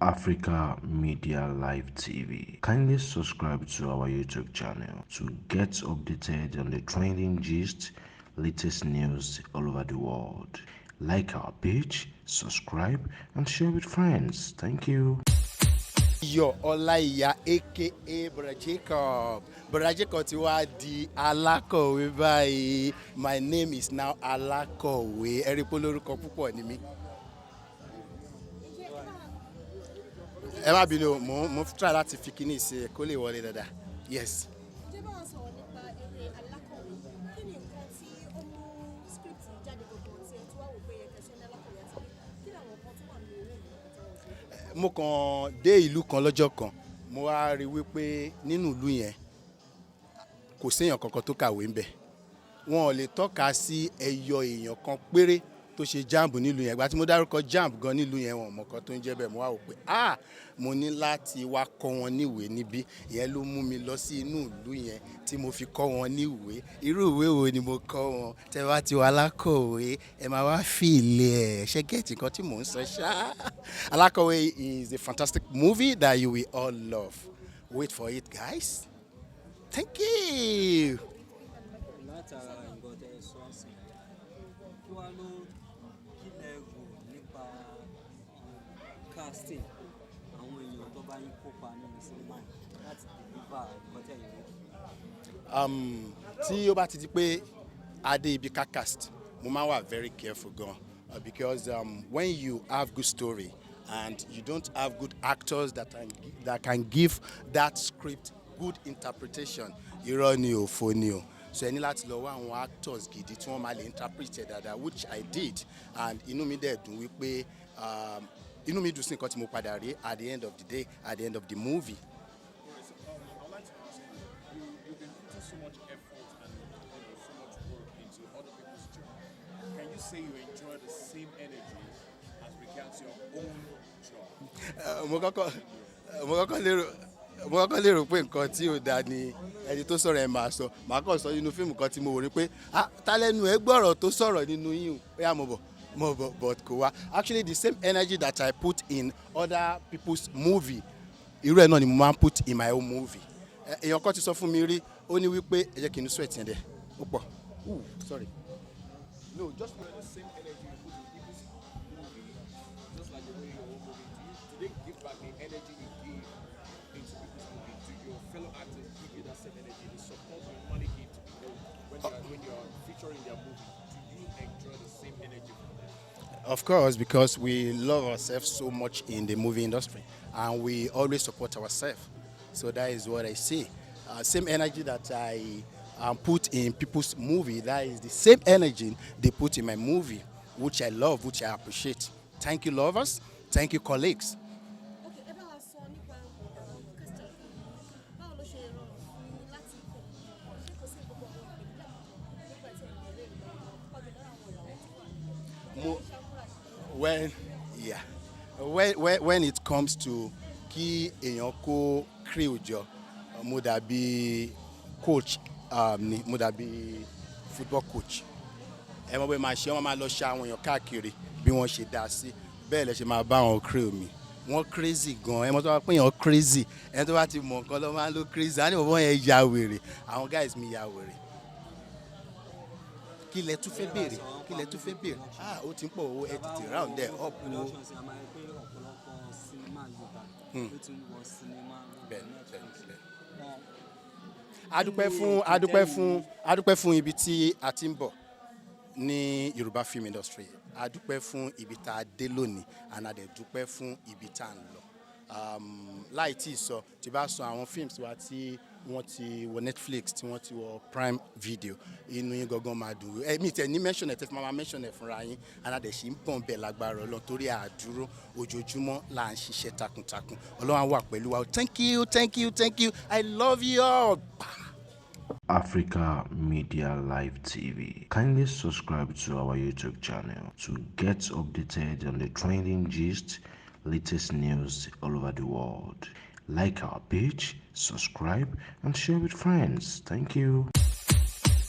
Africa Media Live TV. Kindly subscribe to our YouTube channel to get updated on the trending gist, latest news all over the world. Like our page, subscribe, and share with friends. Thank you. Olaiya aka Brother Jacob. Brother Jacob ti wá di alákọ̀wé báyìí. My name is now alákọ̀wé. Ẹ rí pé olórúkọ púpọ̀ ni mí. Ẹ má bínú, mo try láti fi kíní ṣe kó lè wọlé dáadáa. Yes. Ǹjẹ́ bá wa sọ̀rọ̀ nípa eré alákọ̀wé? Kí ni nǹkan tí ó mú script jáde gbogbo tí ẹ tí wá wò pé ẹ kẹsàn-án ní alákọ̀wé àti kí làwọn nǹkan tó wà ní eré ìlú? Mo kàn dé ìlú kan lọ́jọ́ kan, mo wá rí wípé nínú ìlú yẹn kò séèyàn kankan tó kàwé ń bẹ̀. Wọn ò lè tọ́ka sí ẹyọ èèyàn kan péré tó ṣe jamb nílùú yẹn. Ìgbà tí mo dárúkọ jamb gan nílùú yẹn, wọn ò mọ̀ kan tó ń jẹ́ bẹ́ẹ̀. Mo wá wò pé mo ní láti wá kọ́ wọn níwèé níbí. Ìyẹn ló mú mi lọ sí inú ìlú yẹn tí mo fi kọ́ wọn níwèé. Irú ìwé wo ni mo kọ́ wọn? Tẹ́ bá ti wà alákọ̀wé, ẹ máa wá fìlẹ̀ ẹ̀. Ṣé gẹ̀ẹ́tì kan tí mò ń sọ ṣá? Alákọ̀wé is a fantastic movie that you will all love. Wait for it, guys. Thank you. Látara nǹkan tẹ́ sọ sí kí wá ló kí lẹ rò nípa casting àwọn èèyàn tó bá yín kópa nínú sinimá láti deliver nǹkan tẹ́ yín rí. Tí ó bá ti di pé adé ibi ká cast, mo máa wà very careful gan because when you have good story and you don't have good actors that can give that script good interpretation, irọ́ ni òfò ni o. So ẹ ní láti lọ wá àwọn actors gidi tí wọ́n máa lè interpret ẹ̀ dáadáa, which I did, and inú mi dẹ̀ dùn wípé inú mi dùn sí nǹkan tí mo padà rí at the end of the day, at the end of the movie. I'd like to ask you, you've been putting so much effort and so much work into other people's job. Can you say you enjoy the same energy as regards your own job? Mo kọ́kọ́ lérò pé nǹkan tí ò dáa ni ẹni tó sọ̀rọ̀ ẹ̀ máa sọ. Màá kàn sọ nínú fíìmù kan tí mo wò rí pé tálẹ́nu ẹ gbọ́rọ̀ tó sọ̀rọ̀ nínú yín o. Bóyá mo bọ̀ but kò wá. Actually the same energy that I put in other people's movie, irú ẹ̀ náà ni mo máa ń put in my own movie. Èèyàn kan ti sọ fún mi rí, ó ní wípé ẹ jẹ́ kí n sweat yẹn dẹ̀ ó pọ̀. Sorry. No, just The same energy you put in people's movie, just like the way your own movie, do they give back the energy you give into people's movie? Do your fellow actors give you that same energy, the support you normally give to people when you're featuring their movie? Do you enjoy the same energy from them? Of course, because we love ourselves so much in the movie industry and we always support ourselves. So that is what I say. Same energy that I put in people's movie, that is the same energy they put in my movie, which I love, which I appreciate. Thank you, lovers. Thank you, colleagues. Okay, ẹ bá wa sọ nípa casting. Báwo ló ṣe rọrùn fún yín láti kọ̀? Ṣé kò sí gbogbo àwọn ìpínlẹ̀ nípa tí ẹ̀yìn eré ìlú ọdún lọ́wọ́ àwọn ìyàwó tó wà? When it comes to kí èèyàn kó crew jọ, mo dàbí coach ni mo dàbí football coach. Ẹ mọ̀ pé máa ṣe wọ́n máa lọ ṣe àwọn èèyàn káàkiri bí wọ́n ṣe dá sí, bẹ́ẹ̀ lẹ ṣe máa bá àwọn crew mi. Wọ́n crazy gan, ẹ mọ̀ tó bá pé èèyàn crazy, ẹni tó bá ti mọ̀ nǹkan ló máa ń lo crazy, á ní bọ̀ yẹn ya wèrè, àwọn guys mi ya wèrè. Kí lẹ tún fẹ́ béèrè? Ó ti ń pọ̀ owó ẹ tètè round there up o. Production ṣe a máa rí pé ọ̀pọ̀lọpọ̀ sinimá Yorùbá ló ti ń wọ sinimá adúpẹ́ fún ibi tí a ti ń bọ̀ ní Yorùbá film industry. Adúpẹ́ fún ibi tá a dé lónìí and a dẹ̀ dúpẹ́ fún ibi tá a ń lọ. Láì tí ì sọ, tí bá sọ àwọn films wa tí wọ́n ti wọ Netflix, tí wọ́n ti wọ Prime Video, inú yín gangan máa dùn. Mi tẹ̀ ní mention ẹ̀ tẹ́ fi máa mention ẹ̀ fúnra yín, and a dẹ̀ ṣì ń bọ̀ bẹ́ẹ̀ lágbára Ọlọ́run torí àdúró ojoojúmọ́ là ń ṣiṣẹ́ takuntakun. Ọlọ́run á wà pẹ̀lú wa. Thank you, thank you, thank you. I love you all. Africa Media Live TV. Kindly subscribe to our YouTube channel to get updated on the trending gist, latest news all over the world. Like our page, subscribe, and share with friends. Thank you.